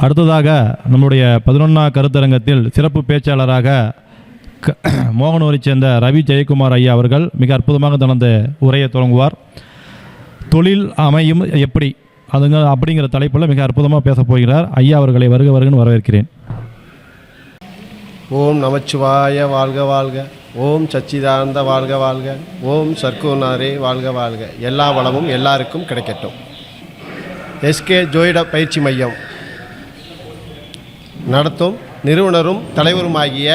அடுத்ததாக நம்முடைய 11ஆம் கருத்தரங்கத்தில் சிறப்பு பேச்சாளராக மோகனூரைச் சேர்ந்த ரவி ஜெயக்குமார் ஐயா அவர்கள் மிக அற்புதமாக தனது உரையை தொடங்குவார். தொழில் அமையும் எப்படி அப்படிங்கிற தலைப்பில் மிக அற்புதமாக பேசப் போகிறார். ஐயா அவர்களை வருக வருகன்னு வரவேற்கிறேன். ஓம் நமச்சிவாய வாழ்க வாழ்க, ஓம் சச்சிதானந்த வாழ்க வாழ்க, ஓம் சர்க்குணாரே வாழ்க வாழ்க. எல்லா வளமும் எல்லாருக்கும் கிடைக்கட்டும். எஸ்கே ஜோயிட பயிற்சி மையம் நடத்தும் நிறுவனரும் தலைவருமாகிய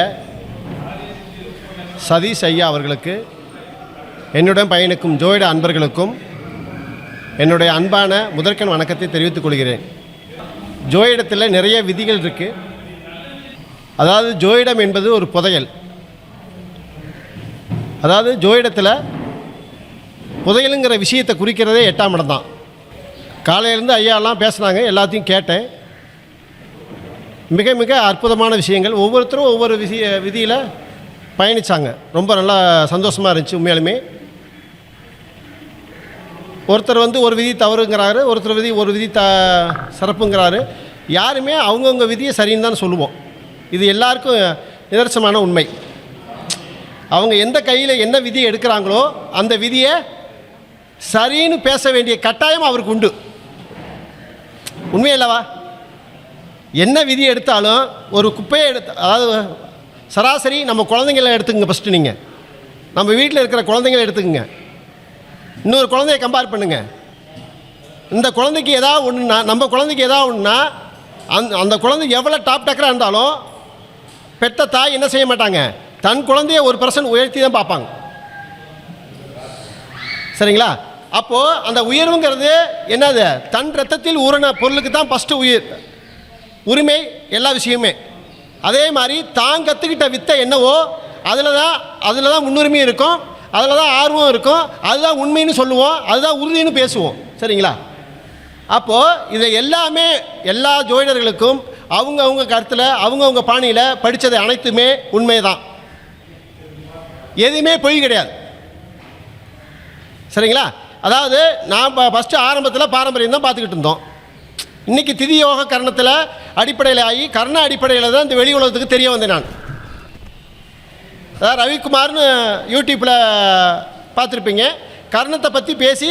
சதீஷ் ஐயா அவர்களுக்கு, என்னுடன் பயணிக்கும் ஜோயிட அன்பர்களுக்கும் என்னுடைய அன்பான முதற்கண் வணக்கத்தை தெரிவித்துக் கொள்கிறேன். ஜோயிடத்தில் நிறைய விதிகள் இருக்குது. அதாவது ஜோயிடம் என்பது ஒரு புதையல். அதாவது ஜோயிடத்தில் புதையலுங்கிற விஷயத்தை குறிக்கிறதே 8ஆம் இடம் தான். காலையிலேருந்து ஐயாலாம் பேசுனாங்க, எல்லாத்தையும் கேட்டேன். மிக மிக அற்புதமான விஷயங்கள். ஒவ்வொருத்தரும் ஒவ்வொரு விதியில் பயணித்தாங்க. ரொம்ப நல்லா சந்தோஷமாக இருந்துச்சு. உண்மையாலுமே ஒருத்தர் ஒரு விதி தவறுங்கிறாரு, ஒருத்தர் ஒரு விதி சிறப்புங்கிறாரு. யாருமே அவங்கவுங்க விதியை சரின்னு தான் சொல்லுவோம். இது எல்லாருக்கும் நிதர்சனமான உண்மை. அவங்க எந்த கையில் என்ன விதியை எடுக்கிறாங்களோ அந்த விதியை சரின்னு பேச வேண்டிய கட்டாயம் அவருக்கு உண்டு. உண்மையில்லவா? என்ன விதி எடுத்தாலும் ஒரு குப்பையை அதாவது சராசரி நம்ம குழந்தைங்கள எடுத்துக்கங்க. ஃபஸ்ட்டு நீங்கள் நம்ம வீட்டில் இருக்கிற குழந்தைங்கள எடுத்துக்கங்க, இன்னொரு குழந்தைய கம்பேர் பண்ணுங்கள். இந்த குழந்தைக்கு ஏதாவது ஒன்றுனா, நம்ம குழந்தைக்கு ஏதாவது ஒன்றுனா அந்த குழந்தை எவ்வளோ டாப் டக்கராக இருந்தாலும் பெற்ற தாய் என்ன செய்ய மாட்டாங்க, தன் குழந்தைய ஒரு பர்சன்ட் உயர்த்தி தான் பார்ப்பாங்க. சரிங்களா? அப்போது அந்த உயர்வுங்கிறது என்னது, தன் ரத்தத்தில் ஊறின பொருளுக்கு தான் ஃபஸ்ட்டு உரிமை எல்லா விஷயமே. அதே மாதிரி தான் கற்றுக்கிட்ட வித்தை என்னவோ அதில் தான் முன்னுரிமை இருக்கும், அதில் தான் ஆர்வம் இருக்கும், அதுதான் உண்மைன்னு சொல்லுவோம், அதுதான் உறுதின்னு பேசுவோம். சரிங்களா? அப்போது இதை எல்லாமே எல்லா ஜோதிடர்களுக்கும் அவங்கவுங்க கருத்தில் அவங்கவுங்க பாணியில் படித்தது அனைத்துமே உண்மை தான். எதுவுமே பொய் கிடையாது. சரிங்களா? அதாவது நான் ஃபஸ்ட்டு ஆரம்பத்தில் பாரம்பரியம் தான் பார்த்துக்கிட்டு இருந்தோம். இன்றைக்கி திதி யோக கர்ணத்தில் அடிப்படையில் ஆகி கர்ண அடிப்படையில் தான் இந்த வெளி உலகத்துக்கு தெரிய வந்தேன் நான். அதாவது ரவிக்குமார்னு யூடியூப்பில் பார்த்துருப்பீங்க. கர்ணத்தை பற்றி பேசி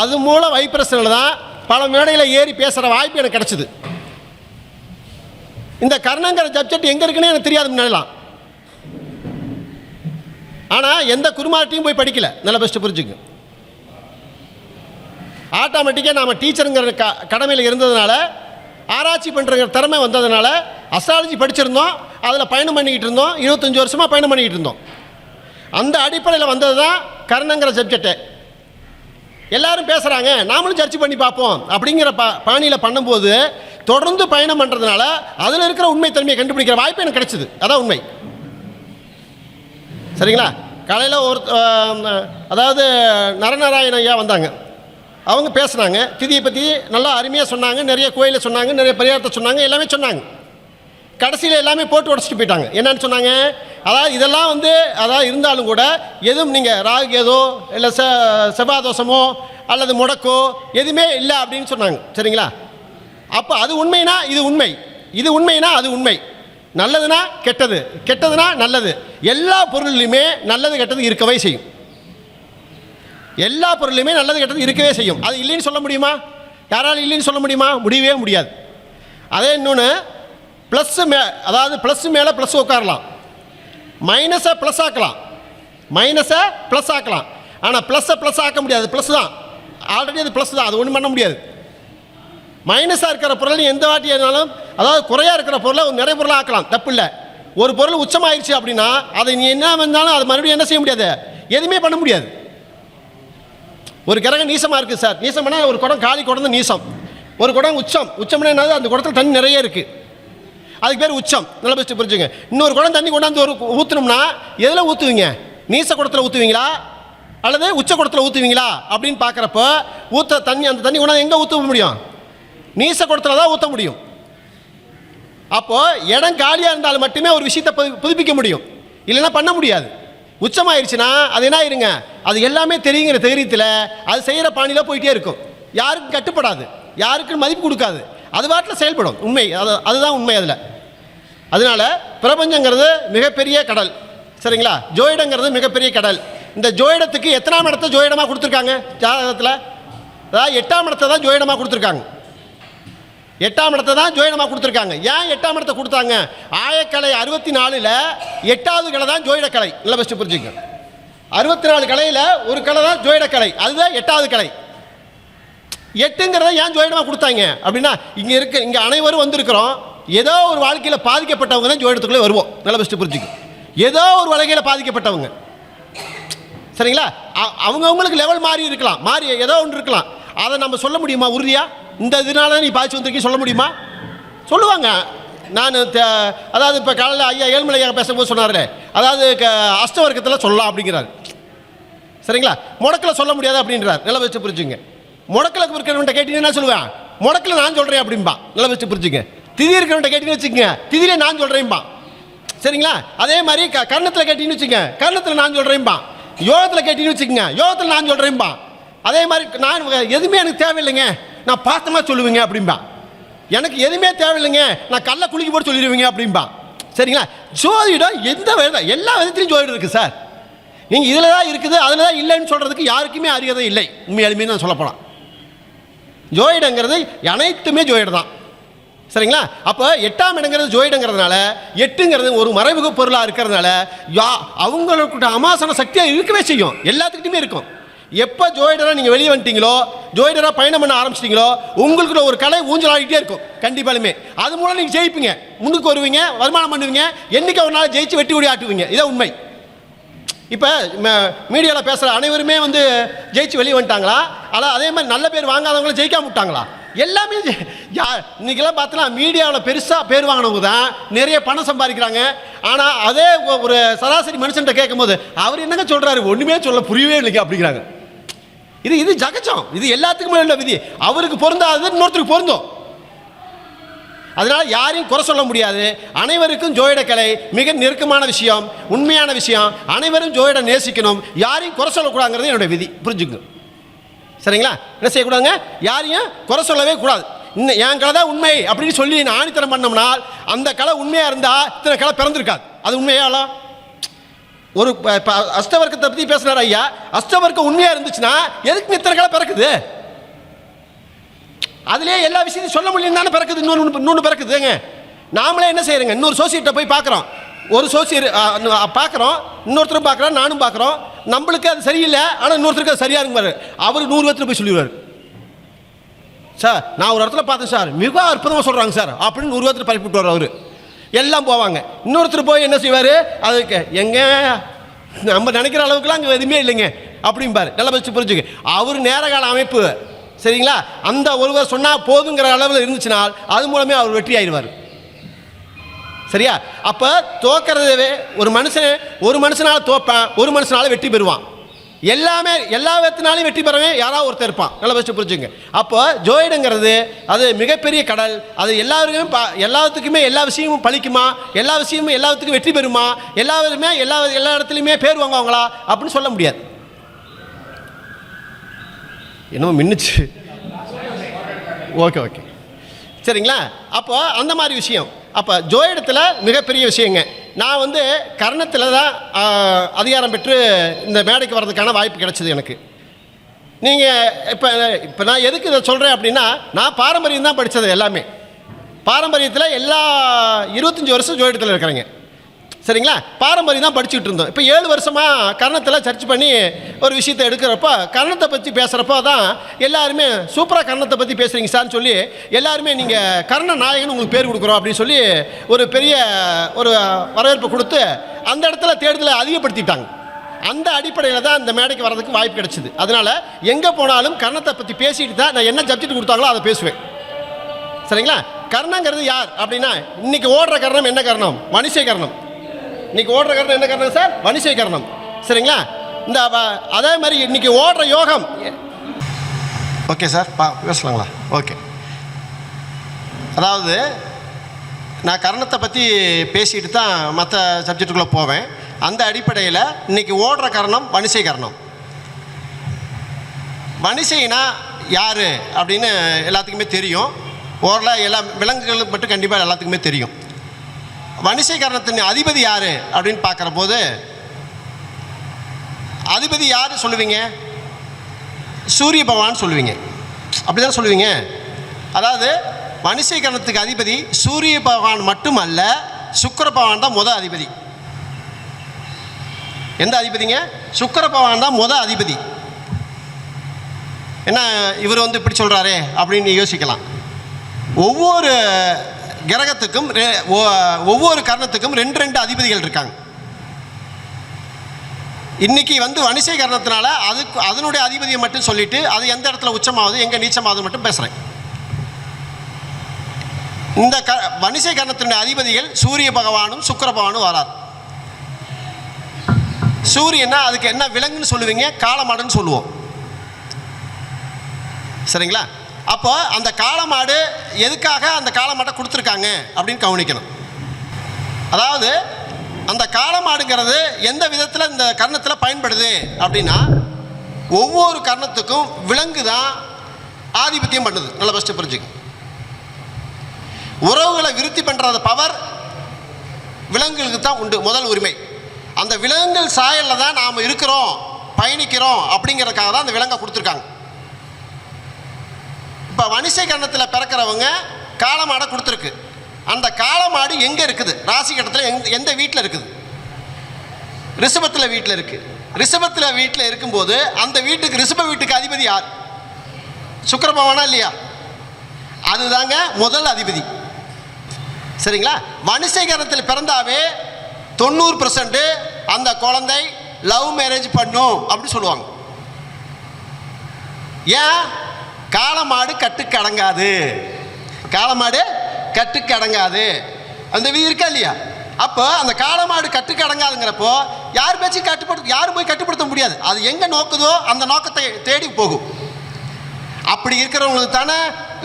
அது மூலம் வைப்ரஸனில் தான் பல மேடையில் ஏறி பேசுகிற வாய்ப்பு எனக்கு கிடச்சிது. இந்த கர்ணங்கிற சப்ஜெக்ட் எங்கே இருக்குன்னு எனக்கு தெரியாது முன்னாடிலாம். ஆனால் எந்த குருமார்ட்டையும் போய் படிக்கலை. நல்லா பெஸ்ட்டு புரிஞ்சுங்க. ஆட்டோமேட்டிக்காக நாம் டீச்சருங்கிற கடமையில் இருந்ததுனால, ஆராய்ச்சி பண்ணுறங்கிற திறமை வந்ததுனால அஸ்ட்ராலஜி படிச்சிருந்தோம், அதில் பயணம் பண்ணிக்கிட்டு இருந்தோம். 25 வருஷமாக பயணம் பண்ணிக்கிட்டு இருந்தோம். அந்த அடிப்படையில் வந்தது தான் கர்ணங்கிற சப்ஜெக்டை. எல்லோரும் பேசுகிறாங்க, நாமளும் சர்ச் பண்ணி பார்ப்போம் அப்படிங்கிற பாணியில் பண்ணும்போது தொடர்ந்து பயணம் பண்ணுறதுனால அதில் இருக்கிற உண்மைத்தன்மையை கண்டுபிடிக்கிற வாய்ப்பு எனக்கு கிடைச்சிது. அதான் உண்மை. சரிங்களா? காலையில் அதாவது நரநாராயண ஐயா வந்தாங்க. அவங்க பேசுனாங்க, திதியை பற்றி நல்லா அருமையாக சொன்னாங்க. நிறைய கோயிலை சொன்னாங்க, நிறைய பரிகாரத்தை சொன்னாங்க, எல்லாமே சொன்னாங்க. கடைசியில் எல்லாமே போட்டு உடச்சிட்டு போயிட்டாங்க. என்னன்னு சொன்னாங்க, அதாவது இதெல்லாம் அதாவது இருந்தாலும் கூட எதுவும் நீங்கள் ராகு ஏதோ இல்லை செவ்வாதோஷமோ அல்லது முடக்கோ எதுவுமே இல்லை அப்படின்னு சொன்னாங்க. சரிங்களா? அப்போ அது உண்மைனா இது உண்மை, இது உண்மைனா அது உண்மை. நல்லதுன்னா கெட்டது, கெட்டதுன்னா நல்லது. எல்லா பொருள்லையுமே நல்லது கெட்டது இருக்கவே செய்யும். எல்லா பொருளையுமே நல்லது கெட்டது இருக்கவே செய்யும். அது இல்லைன்னு சொல்ல முடியுமா? யாராலும் இல்லைன்னு சொல்ல முடியுமா? முடியவே முடியாது. அதே இன்னொன்று, அதாவது ப்ளஸ் மேலே ப்ளஸ் உட்காரலாம், மைனஸை ப்ளஸ் ஆக்கலாம், மைனஸை ப்ளஸ் ஆக்கலாம். ஆனால் ப்ளஸ்ஸை ப்ளஸ் ஆக்க முடியாது. ப்ளஸ் தான், ஆல்ரெடி அது ப்ளஸ் தான், அது ஒன்றும் பண்ண முடியாது. மைனஸாக இருக்கிற பொருள் எந்த வாட்டி இருந்தாலும், அதாவது குறையாக இருக்கிற பொருளை நிறைய பொருளாக ஆக்கலாம், தப்பு இல்லை. ஒரு பொருள் உச்சமாகிடுச்சு அப்படின்னா அதை நீ என்ன வந்தாலும் அது மறுபடியும் என்ன செய்ய முடியாது, எதுவுமே பண்ண முடியாது. ஒரு கிரகம் நீசமாக இருக்குது சார், நீசம்னா ஒரு குடம் காலி குடம் தான் நீசம். ஒரு குடம் உச்சம், உச்சம்னா என்னது, அந்த குடத்தில் தண்ணி நிறைய இருக்குது, அதுக்கு பேர் உச்சம். நல்லா பெஸ்ட்டு புரிஞ்சுங்க. இன்னொரு குடம் தண்ணி கொண்டாந்து ஊற்றணும்னா எதில் ஊற்றுவீங்க? நீச குடத்தில் ஊற்றுவீங்களா அல்லது உச்ச குடத்தில் ஊற்றுவீங்களா அப்படின்னு பார்க்குறப்ப அந்த தண்ணி கொண்டாந்து எங்கே ஊற்ற முடியும்? நீச குடத்தில் தான் ஊற்ற முடியும். அப்போது இடம் காலியாக இருந்தால் மட்டுமே ஒரு விஷயத்தை புதுப்பிக்க முடியும், இல்லைன்னா பண்ண முடியாது. உச்சமாயிருச்சுன்னா அது என்ன ஆயிருங்க, அது எல்லாமே தெரியுங்கிற தைரியத்தில் அது செய்கிற பாணியில் போயிட்டே இருக்கும். யாருக்கும் கட்டுப்படாது, யாருக்கும் மதிப்பு கொடுக்காது. அது பாட்டில் செயல்படும். உண்மை அதுதான் உண்மை. அதனால் பிரபஞ்சங்கிறது மிகப்பெரிய கடல், சரிங்களா? ஜோயிடங்கிறது மிகப்பெரிய கடல். இந்த ஜோயிடத்துக்கு எத்தனாம் இடத்தை ஜோயிடமாக கொடுத்துருக்காங்க ஜாதகத்தில்? அதாவது 8ஆம் இடத்தை தான் ஜோயிடமாக கொடுத்துருக்காங்க. 8ஆம் இடத்தை தான் ஜோயிடமாக கொடுத்துருக்காங்க. ஏன் 8ஆம் இடத்தை கொடுத்தாங்க? ஆயக்கலை 64ல் 8வது கலை தான் ஜோயிடக்கலை. இல்லை ஃபஸ்ட்டு புரிஞ்சுங்க. 64 கலையில் ஒரு கலை தான் ஜோயிடக்கலை, அதுதான் 8வது கலை. 8ங்கிறத ஏன் ஜோயிடமாக கொடுத்தாங்க அப்படின்னா, இங்கே அனைவரும் வந்திருக்கிறோம், ஏதோ ஒரு வாழ்க்கையில் பாதிக்கப்பட்டவங்க தான் ஜோயிடத்துக்குள்ளே வருவோம். நல்லா ஃபஸ்ட்டு புரிஞ்சுங்க. ஏதோ ஒரு வாழ்க்கையில் பாதிக்கப்பட்டவங்க, சரிங்களா? அவங்கவுங்களுக்கு லெவல் மாறி இருக்கலாம், மாறி ஏதோ ஒன்று இருக்கலாம். அதை நம்ம சொல்ல முடியுமா உறுதியாக? இந்த இதனால நீ பாதிச்சு வந்திருக்கீங்க சொல்ல முடியுமா? சொல்லுவாங்க. நான் அதாவது இப்போ காலையில் ஐயா ஏழ்மலையாக பேசும்போது சொன்னார்லே, அதாவது அஷ்டவர்க்கத்தில் சொல்லலாம் அப்படிங்கிறார், சரிங்களா? முடக்கில் சொல்ல முடியாது அப்படின்றார். நல்லா வச்சு புரிஞ்சுங்க. முடக்கில் இருக்கிறவன்ட்ட கேட்டீங்கன்னா என்ன சொல்லுவேன்? முடக்கில் நான் சொல்கிறேன் அப்படின்பா. நல்லா வச்சு புரிஞ்சுங்க. திதி இருக்கிறவன்ட்ட கேட்டீங்கன்னு வச்சுக்கோங்க, திதியிலே நான் சொல்கிறேன்பா, சரிங்களா? அதே மாதிரி கர்ணத்தில் கேட்டீங்கன்னு வச்சுக்கோங்க, கர்ணத்தில் நான் சொல்கிறேன்பா. யோகத்தில் கேட்டீங்கன்னு வச்சுக்கோங்க, யோகத்தில் நான் சொல்கிறேன்பா. அதே மாதிரி நான் எதுவுமே எனக்கு தேவையில்லைங்க, நான் பார்த்தமா சொல்லுவேங்க அப்படின்பா. எனக்கு எதுவுமே தேவையில்லைங்க, நான் கல்லை குளிக்க போட்டு சொல்லிடுவீங்க அப்படின்பா, சரிங்களா? ஜோதிடம் எந்த எல்லா விதத்திலையும் ஜோதிடம் இருக்குது சார். நீங்கள் இதில் தான் இருக்குது அதில் தான் இல்லைன்னு சொல்கிறதுக்கு யாருக்குமே அறியதே இல்லை. உண்மையாலுமே நான் சொல்லப்போலாம், ஜோதிடங்கிறது அனைத்துமே ஜோதிடம் தான், சரிங்களா? அப்போ 8ஆம் இடங்கிறது ஜோதிடங்கிறதுனால, 8ங்கிறது ஒரு மறைமுக பொருளாக இருக்கிறதுனால அவங்களுக்கு அமாசன சக்தியாக இருக்கவே செய்யும், எல்லாத்துக்கிட்டையுமே இருக்கும். எப்போ ஜோதிடராக நீங்கள் வெளியே வந்துட்டீங்களோ, ஜோதிடராக பயணம் பண்ண ஆரம்பிச்சிட்டிங்களோ, உங்களுக்குள்ள ஒரு கலை ஊஞ்சலாகிட்டே இருக்கும் கண்டிப்பாலுமே. அது மூலம் நீங்கள் ஜெயிப்பீங்க, முன்னுக்கு வருவீங்க, வருமானம் பண்ணுவீங்க, என்றைக்கு ஒரு நாள் ஜெயிச்சு வெட்டி ஓடி ஆட்டுவீங்க. இதான் உண்மை. இப்போ மீடியாவில் பேசுகிற அனைவருமே ஜெயிச்சு வெளியே வந்துட்டாங்களா? ஆனால் அதே மாதிரி நல்ல பேர் வாங்காதவங்களும் ஜெயிக்காம விட்டாங்களா? எல்லாமே இன்றைக்கெல்லாம் பார்த்தோன்னா மீடியாவில் பெருசாக பேர் வாங்கினவங்க தான் நிறைய பணம் சம்பாதிக்கிறாங்க. ஆனால் அதே ஒரு சராசரி மனுஷன்ட்ட கேட்கும்போது அவர் என்னங்க சொல்கிறாரு, ஒன்றுமே சொல்ல புரியவே இல்லைங்க அப்படிங்கிறாங்க. இது ஜகச்சம், இது எல்லாத்துக்குமே உள்ள விதி. அவருக்கு பொருந்தாது இன்னொருத்தருக்கு பொருந்தும். அதனால் யாரையும் குறை சொல்ல முடியாது. அனைவருக்கும் ஜோதிடக்கலை மிக நெருக்கமான விஷயம், உண்மையான விஷயம். அனைவரும் ஜோதிடம் நேசிக்கணும், யாரையும் குறை சொல்லக்கூடாதுங்கிறது என்னுடைய விதி, புரிஞ்சுங்க, சரிங்களா? என்ன செய்யக்கூடாதுங்க, யாரையும் குறை சொல்லவே கூடாது. இன்னும் என் கலை தான் உண்மை அப்படின்னு சொல்லி ஆணித்தனம் பண்ணோம்னால் அந்த கலை உண்மையாக இருந்தால் இத்தனை கலை பிறந்திருக்காது. அது உண்மையாலும் ஒரு அஷ்டவர்க்கத்தை பற்றி பேசுனார் ஐயா. அஷ்டவர்க்கம் உண்மையாக இருந்துச்சுன்னா எதுக்கு இத்தனை கலை பிறக்குது? அதிலே எல்லா விஷயத்தையும் சொல்ல முடியும் தானே பிறக்குது. இன்னொன்று பிறக்குதுங்க. நாமளே என்ன செய்யறோங்க, இன்னொரு சோசியர்கிட்ட போய் பார்க்குறோம், ஒரு சோசியர் பார்க்குறோம், இன்னொருத்தரும் பார்க்குறோம், நானும் பார்க்குறோம். நம்மளுக்கு அது சரியில்லை, ஆனால் இன்னொருத்தருக்கு அது சரியாக இருப்பார். அவர் 100 பேர்த்துல போய் சொல்லிடுவார், சார் நான் ஒரு இடத்துல பார்த்தேன் சார், மிக அற்புதமாக சொல்கிறாங்க சார் அப்படின்னு 100 பேர்த்துல பரப்பி விட்டுவார். அவர் எல்லாம் போவாங்க. இன்னொருத்தர் போய் என்ன செய்வார், அதுக்கு எங்க நம்ம நினைக்கிற அளவுக்குலாம் அங்கே எதுவுமே இல்லைங்க அப்படிம்பார். நல்லா வச்சு புரிஞ்சுக்க. அவர் நேரகால அமைப்பு, சரிங்களா? அந்த ஒருவர் சொன்னால் போதுங்கிற அளவில் இருந்துச்சுனால் அது மூலமே அவர் வெற்றி ஆயிடுவார், சரியா? அப்போ தோக்கிறதே ஒரு மனுஷனால் தோப்பான், ஒரு மனுஷனால் வெற்றி பெறுவான். எல்லாமே எல்லா விதத்தினாலையும் வெற்றி பெறவே யாராவது ஒருத்தர் இருப்பான். நல்லா வச்சு புரிஞ்சுங்க. அப்போ ஜோதிடங்கிறது அது மிகப்பெரிய கடல். அது எல்லாத்துக்குமே எல்லா விஷயமும் பழிக்குமா, எல்லா விஷயமும் எல்லாத்துக்கும் வெற்றி பெறுமா, எல்லாருமே எல்லா இடத்துலையுமே பேர் வாங்குவாங்களா அப்படின்னு சொல்ல முடியாது. என்னமோ மின்னுச்சு. ஓகே சரிங்களா? அப்போ அந்த மாதிரி விஷயம். அப்போ ஜோதிடத்தில் மிகப்பெரிய விஷயங்க. நான் கர்ணத்தில் தான் அதிகாரம் பெற்று இந்த மேடைக்கு வர்றதுக்கான வாய்ப்பு கிடைச்சிது எனக்கு. நீங்கள் இப்போ நான் எதுக்கு இதை சொல்கிறேன் அப்படின்னா, நான் பாரம்பரியம் தான் படித்தது. எல்லாமே பாரம்பரியத்தில் எல்லா 25 வருஷம் ஜோதிடத்தில் இருக்கிறேங்க, சரிங்களா? பாரம்பரியம் தான் படிச்சுக்கிட்டு இருந்தோம். இப்போ 7 வருஷமாக கர்ணத்தில் சர்ச் பண்ணி ஒரு விஷயத்தை எடுக்கிறப்போ, கர்ணத்தை பற்றி பேசுகிறப்போ தான் எல்லாருமே சூப்பராக கர்ணத்தை பற்றி பேசுகிறீங்க சார்னு சொல்லி எல்லாருமே நீங்கள் கர்ண நாயகன் உங்களுக்கு பேர் கொடுக்குறோம் அப்படின்னு சொல்லி ஒரு பெரிய ஒரு வரவேற்பு கொடுத்து அந்த இடத்துல தேடுதலை அதிகப்படுத்திட்டாங்க. அந்த அடிப்படையில் தான் இந்த மேடைக்கு வர்றதுக்கு வாய்ப்பு கிடைச்சிது. அதனால் எங்கே போனாலும் கர்ணத்தை பற்றி பேசிட்டு தான் நான் என்ன சப்ஜெக்ட் கொடுத்தாங்களோ அதை பேசுவேன், சரிங்களா? கர்ணங்கிறது யார் அப்படின்னா, இன்றைக்கி ஓடுற கர்ணம் என்ன கர்ணம்? வணிசை கர்ணம். இன்னைக்கு ஓடுற கர்ணம் என்ன கர்ணம் சார்? வணிசை கர்ணம், சரிங்களா? இந்த அதே மாதிரி இன்னைக்கு ஓடுற யோகம். ஓகே சார், பேசலாங்களா? ஓகே. அதாவது நான் கர்ணத்தை பற்றி பேசிட்டு தான் மற்ற சப்ஜெக்டுக்குள்ளே போவேன். அந்த அடிப்படையில் இன்னைக்கு ஓடுற கர்ணம் வணிசை கர்ணம். வணிசைனா யார் அப்படின்னு எல்லாத்துக்குமே தெரியும். ஓரில் எல்லா விலங்குகள் மட்டும் கண்டிப்பாக எல்லாத்துக்குமே தெரியும். வணிசைகரணத்தின் அதிபதி யார் அப்படின்னு பார்க்குற போது அதிபதி யார் சொல்லுவீங்க? சூரிய பகவான் சொல்லுவீங்க. அப்படி தான் சொல்லுவீங்க. அதாவது வணிசைகரணத்துக்கு அதிபதி சூரிய பகவான் மட்டுமல்ல, சுக்கிர பகவான் தான் முதல் அதிபதி. எந்த அதிபதிங்க? சுக்கிர பகவான் தான் முதல் அதிபதி. என்ன இவர் வந்து இப்படி சொல்கிறாரே அப்படின்னு யோசிக்கலாம். ஒவ்வொரு கிரகத்துக்கும் ஒவ்வொரு கரணத்துக்கும் 2 அதிபதிகள் இருக்காங்க. இன்றைக்கி வந்து வணிசை கரணத்தினால அதனுடைய அதிபதியை மட்டும் சொல்லிவிட்டு அது எந்த இடத்துல உச்சமாகுது எங்கே நீச்சமாகுது மட்டும் பேசுகிறேன். இந்த வணிசை கரணத்தினுடைய அதிபதிகள் சூரிய பகவானும் சுக்கிர பகவானும் வரார். சூரியன்னா அதுக்கு என்ன விலங்குன்னு சொல்லுவீங்க? காளமாடுன்னு சொல்லுவோம். சரிங்களா? அப்போ அந்த காளமாடு எதுக்காக அந்த காளமாட்டை கொடுத்துருக்காங்க அப்படின்னு கவனிக்கணும். அதாவது அந்த காளமாடுங்கிறது எந்த விதத்தில் இந்த கர்ணத்தில் பயன்படுது அப்படின்னா, ஒவ்வொரு கர்ணத்துக்கும் விலங்கு தான் ஆதிபத்தியம் பண்ணுது. நல்லா ஃபஸ்ட்டு புரிஞ்சுக்க. உறவுகளை விருத்தி பண்ணுற பவர் விலங்குகளுக்கு தான் உண்டு, முதல் உரிமை. அந்த விலங்குகள் சாயலில் தான் நாம் இருக்கிறோம், பயணிக்கிறோம் அப்படிங்கிறதுக்காக தான் அந்த விலங்கை கொடுத்துருக்காங்க. இப்போ வணிசை கரணத்தில் பிறக்கிறவங்க காளமாடை கொடுத்துருக்கு. அந்த காளமாடு எங்கே இருக்குது? ராசி கட்டத்தில் எந்த வீட்டில் இருக்குது? ரிஷபத்தில் வீட்டில் இருக்குது. ரிஷபத்தில் வீட்டில் இருக்கும்போது அந்த வீட்டுக்கு ரிஷப வீட்டுக்கு அதிபதி யார்? சுக்கிர பகவானா இல்லையா? அதுதாங்க முதல் அதிபதி. சரிங்களா? வணிசை கரணத்தில் பிறந்தாவே 90% அந்த குழந்தை லவ் மேரேஜ் பண்ணும் அப்படின்னு சொல்லுவாங்க. ஏன்? காளமாடு கட்டுக்கு அடங்காது. காளமாடு கட்டுக்கு அடங்காது. அந்த விதி இருக்கா இல்லையா? அப்போ அந்த காளமாடு கட்டுக்கு அடங்காதுங்கிறப்போ யார் பேச்சு யாரும் போய் கட்டுப்படுத்த முடியாது. அது எங்கே நோக்குதோ அந்த நோக்கத்தை தேடி போகும். அப்படி இருக்கிறவங்களுக்கு தானே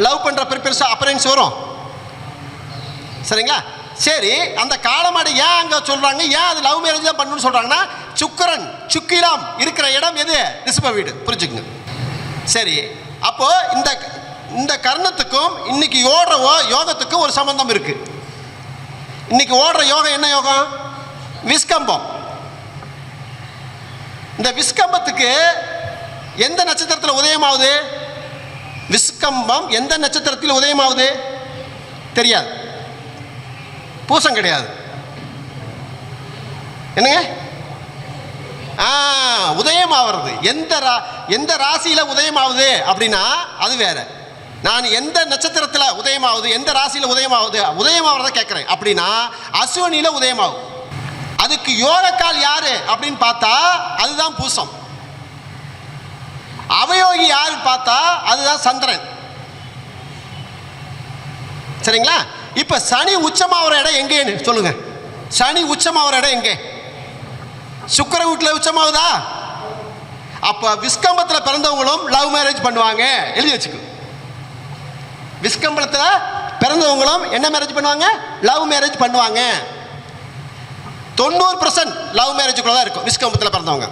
லவ் பண்ணுற பெருசாக அப்ரைன்ஸ் வரும். சரிங்களா? சரி, அந்த காளமாடு ஏன் அங்கே சொல்கிறாங்க, ஏன் அது லவ் மேரேஜ் தான் பண்ணணும்னு சொல்கிறாங்கன்னா, சுக்கிரம் இருக்கிற இடம் எது? ரிஷப வீடு. புரிஞ்சுக்குங்க. சரி, அப்போது இந்த கர்ணத்துக்கும் இன்னைக்கு ஓடுற யோகத்துக்கும் ஒரு சம்பந்தம் இருக்குது. இன்னைக்கு ஓடுற யோகம் என்ன யோகம்? விஸ்கம்பம். இந்த விஸ்கம்பத்துக்கு எந்த நட்சத்திரத்தில் உதயமாகுது? விஸ்கம்பம் எந்த நட்சத்திரத்தில் உதயமாகுது தெரியாது. பூசம் கிடையாது. என்னங்க? உதயமாகிறது எந்த ராசியில் உதயமாகுது அப்படின்னா அது வேற. நான் எந்த நட்சத்திரத்தில் உதயமாகுது, எந்த ராசியில் உதயமாகிறத கேட்குறேன். அப்படின்னா அஸ்வினியில் உதயமாகும். அதுக்கு யோகக்கால் யாரு அப்படின்னு பார்த்தா அதுதான் பூசம். அவயோகி யாருன்னு பார்த்தா அதுதான் சந்திரன். சரிங்களா? இப்போ சனி உச்சமாகிற இடம் எங்கேன்னு சொல்லுங்க. சனி உச்சமாகிற இடம் எங்கே? சுக்கிர வீட்டில் உச்சமாகுதா? அப்போ விஸ்கம்பத்தில் பிறந்தவங்களும் லவ் மேரேஜ் பண்ணுவாங்க. எழுதி வச்சுக்கோ. விஸ்கம்பத்தில் பிறந்தவங்களும் என்ன மேரேஜ் பண்ணுவாங்க? லவ் மேரேஜ் பண்ணுவாங்க. 90% லவ் மேரேஜுக்குள்ள தான் இருக்கும் விஸ்கம்பத்தில் பிறந்தவங்க.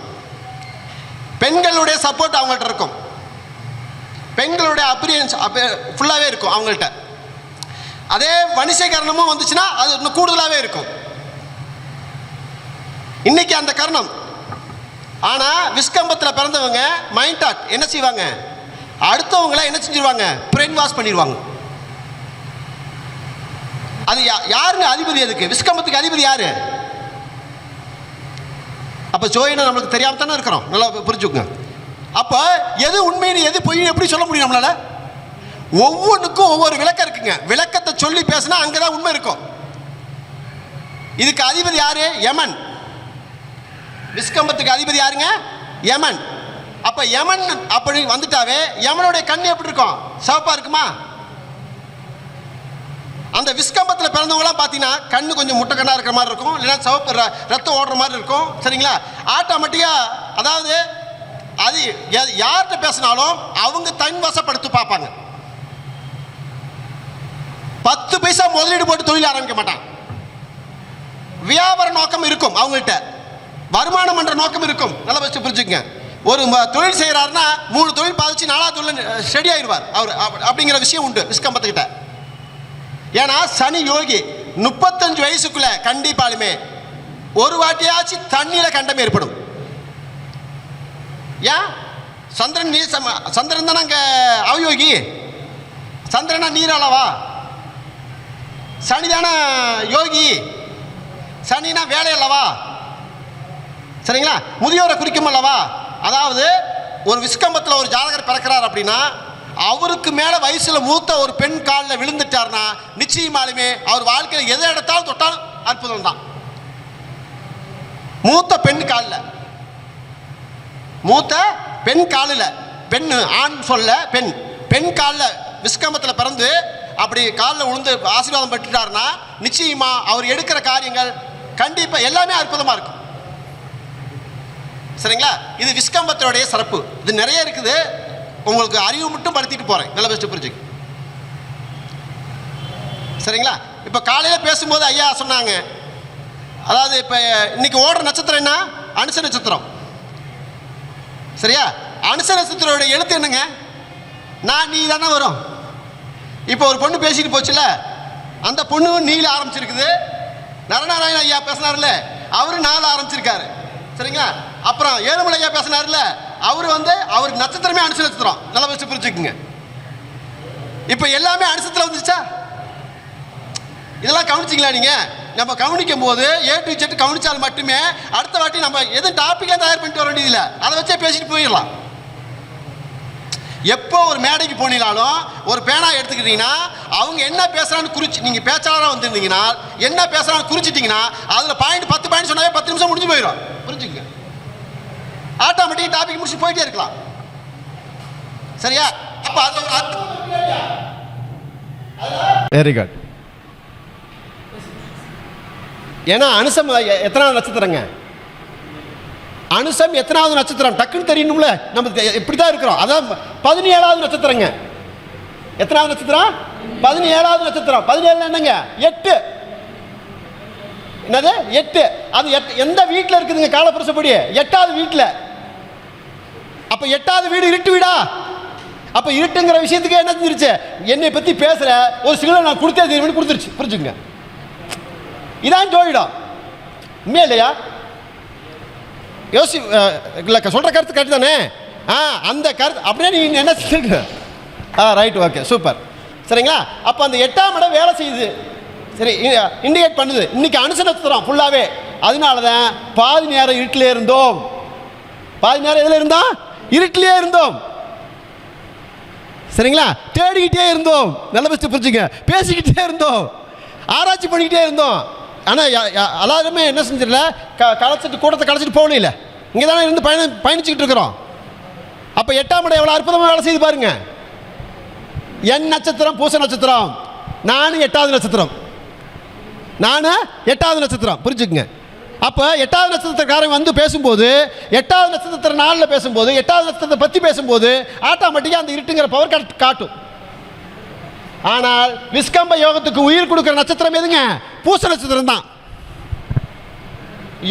பெண்களுடைய சப்போர்ட் அவங்கள்ட்ட இருக்கும். பெண்களுடைய அப்ரியன்ஸ் ஃபுல்லாகவே இருக்கும் அவங்கள்ட்ட. அதே வணிசை கரணமும் வந்துச்சுன்னா அது இன்னும் கூடுதலாகவே இருக்கும். இன்னைக்கு அந்த கரணம். ஆனால் விஸ்கம்பத்தில் பிறந்தவங்க மைண்ட் தாட் என்ன செய்வாங்க? அடுத்தவங்கள என்ன செஞ்சிருவாங்க? பிரெயின் வாஷ் பண்ணிடுவாங்க. அது யாருங்க அதிபதி? அதுக்கு விஸ்கம்பத்துக்கு அதிபதி யாரு? அப்போ ஜோயினா நம்மளுக்கு தெரியாம தானே இருக்கிறோம். நல்லா புரிஞ்சுக்கோங்க. அப்போ எது உண்மைன்னு எது பொய் எப்படி சொல்ல முடியும் நம்மளால? ஒவ்வொன்றுக்கும் ஒவ்வொரு விளக்கம் இருக்குங்க. விளக்கத்தை சொல்லி பேசினா அங்கதான் உண்மை இருக்கும். இதுக்கு அதிபதி யாரு? யமன். விஸ்கம்பத்துக்கு அதிபதி யாருங்க? யமன். அப்ப யமன் அப்படி வந்துட்டாவே யமனுடைய கண்ணு எப்படி இருக்கும்? சிவப்பா இருக்குமா? அந்த விஸ்கம்பத்தில் பிறந்தவங்களாம் பார்த்தீங்கன்னா கண்ணு கொஞ்சம் முட்டை கண்ணா இருக்கிற மாதிரி இருக்கும், இல்லைன்னா சிவப்பு ரத்தம் ஓடுற மாதிரி இருக்கும். சரிங்களா? ஆட்டோமேட்டிக்காக அதாவது அது யார்கிட்ட பேசினாலும் அவங்க தன் வசப்படுத்தி பார்ப்பாங்க. 10 பைசா முதலீடு போட்டு தொழில் ஆரம்பிக்க மாட்டாங்க. வியாபார நோக்கம் இருக்கும் அவங்கள்ட்ட, வருமானம் என்ற நோக்கம் இருக்கும். நல்லா வச்சு புரிஞ்சுக்கங்க. ஒரு தொழில் செய்கிறாருன்னா 3 தொழில் பாதிச்சு 4வது தொழில் ஸ்டடி ஆயிடுவார் அவர் அப்படிங்கிற விஷயம் உண்டு விஸ்கம்பத்துக்கிட்ட. ஏன்னா சனி யோகி 35 வயசுக்குள்ள கண்டிப்பாலுமே ஒரு வாட்டியாச்சும் தண்ணியில் கண்டம் ஏற்படும். ஏன்? சந்திரன் நீர் சந்திரன் தானே அங்கே அவயோகி. சந்திரனா நீர் அளவா, சனி தானே யோகி, சனினா வேலை அல்லவா. சரிங்களா? முதியோரை குறிக்கும் அல்லவா. அதாவது ஒரு விஸ்கம்பத்தில் ஒரு ஜாதகர் பிறக்கிறார் அப்படின்னா அவருக்கு மேலே வயசில் மூத்த ஒரு பெண் காலில் விழுந்துட்டார்னா நிச்சயமாலுமே அவர் வாழ்க்கையில் எதை எடுத்தாலும் தொட்டாலும் அற்புதம் தான். மூத்த பெண் காலில், மூத்த பெண் காலில், பெண் ஆண் சொல்ல பெண், பெண் காலில் விஸ்கம்பத்தில் பிறந்து அப்படி காலில் விழுந்து ஆசீர்வாதம் பெற்றுட்டார்னா நிச்சயமா அவர் எடுக்கிற காரியங்கள் கண்டிப்பாக எல்லாமே அற்புதமாக இருக்கும். சரிங்களா? இது விஸ்கம்பத்தோடைய சிறப்பு. இது நிறைய இருக்குது, உங்களுக்கு அறிவு மட்டும் படுத்திட்டு போகிறேன், நல்ல பெஸ்ட்டு புரிஞ்சுக்கு. சரிங்களா? இப்போ காலையில் பேசும்போது ஐயா சொன்னாங்க, அதாவது இப்போ இன்னைக்கு ஓடுற நட்சத்திரம் என்ன? அனுச நட்சத்திரம். சரியா? அனுச நட்சத்திரோட எழுத்து என்னங்க? நான் நீ தானே வரும். இப்போ ஒரு பொண்ணு பேசிட்டு போச்சுல, அந்த பொண்ணு நீல ஆரம்பிச்சிருக்குது. நரநாராயண ஐயா பேசினார்ல, அவரு 4 ஆரம்பிச்சிருக்காரு. சரிங்களா? அப்புறம் ஏழுமலை ஐயா பேசினார்ல, அவர் அவர் நட்சத்திரமே அனுச நட்சத்திரம். நல்லா வச்சு புரிஞ்சுக்குங்க. இப்போ எல்லாமே அனுசத்தில் வந்துச்சா? இதெல்லாம் கவனிச்சிங்களா நீங்கள்? நம்ம கவனிக்கும் போது A to Z கவனிச்சால் மட்டுமே அடுத்த வாட்டி நம்ம எதுவும் டாப்பிக்காக தயார் பண்ணிட்டு வர வேண்டியதில்லை, அதை வச்சே பேசிட்டு போயிடலாம். எப்போ ஒரு மேடைக்கு போனீங்கனாலும் ஒரு பேனா எடுத்துக்கிட்டீங்கன்னா அவங்க என்ன பேசுகிறான்னு குறிச்சு, நீங்கள் பேச்சாளராக வந்துருந்தீங்கன்னா என்ன பேசுகிறான்னு குறிச்சிட்டிங்கன்னா அதில் பாயிண்ட் 10 பாயிண்ட் சொன்னாவே 10 நிமிஷம் முடிஞ்சு போயிடும். புரிஞ்சுங்க. ஆட்டோமேட்டிக் டாபிக் முடிச்சு போயிட்டே இருக்கலாம். சரியா? அப்போ அது வெரி குட். ஏன்னா அனுசம் எத்தனாவது நட்சத்திரங்க? அனுசம் எத்தனாவது நட்சத்திரம் டக்குன்னு தெரியணும்ல. நம்ம இப்படி தான் இருக்கிறோம். அதான் 17வது நட்சத்திரங்க. எத்தனாவது நட்சத்திரம்? 17வது நட்சத்திரம். 17 என்னங்க? 8. என்னது? 8. அது எந்த வீட்டில் இருக்குதுங்க? காலப்புருஷப்படி 8வது வீட்டில். அப்போ 8வது வீடு இருட்டு வீடா? அப்போ இருட்டுங்கிற விஷயத்துக்கு என்ன செஞ்சிருச்சு? என்னை பற்றி பேசுகிற ஒரு சிக்னல் நான் கொடுத்தே தீர்வு கொடுத்துருச்சு. புரிஞ்சுங்க. இதான் ஜோதிடம். உண்மையா இல்லையா? யோசி இல்லை, சொல்கிற கருத்து கருத்து தானே. அந்த கருத்து அப்படியே நீங்கள் என்ன செஞ்சுருக்க? Right, okay, super. சரிங்களா? அப்போ அந்த 8ஆம் இடம் வேலை செய்யுது. சரி, இண்டிகேட் பண்ணுது. இன்னைக்கு அனுச நட்சத்திரம் ஃபுல்லாகவே. அதனால தான் பாதி நேரம் இருட்டிலே இருந்தோம். பாதி நேரம் எதில் இருந்தோம்? இருட்டிலே இருந்தோம். சரிங்களா? தேடிக்கிட்டே இருந்தோம். நல்ல பெஸ்ட்டு புரிஞ்சுங்க. பேசிக்கிட்டே இருந்தோம், ஆராய்ச்சி பண்ணிக்கிட்டே இருந்தோம். ஆனால் எல்லாருமே என்ன செஞ்சிடல, களைச்சிட்டு கூட்டத்தை களைச்சிட்டு போகல. இங்கே தானே இருந்து பயணிச்சுக்கிட்டு இருக்கிறோம். அப்போ 8ஆம் இடம் எவ்வளோ அற்புதமாக வேலை செய்து பாருங்க. என் நட்சத்திரம் பூச நட்சத்திரம், நானும் 8வது நட்சத்திரம். நானும் 8வது நட்சத்திரம். புரிஞ்சுக்குங்க. அப்போ 8வது நட்சத்திரக்காரன் வந்து பேசும்போது, 8வது நட்சத்திர நாளில் பேசும்போது, 8வது நட்சத்திரத்தை பற்றி பேசும்போது ஆட்டோமேட்டிக்காக அந்த இருட்டுங்கிற பவர் காட்டும். ஆனால் விஸ்கம்ப யோகத்துக்கு உயிர் கொடுக்கிற நட்சத்திரம் எதுங்க? பூச நட்சத்திரம் தான்.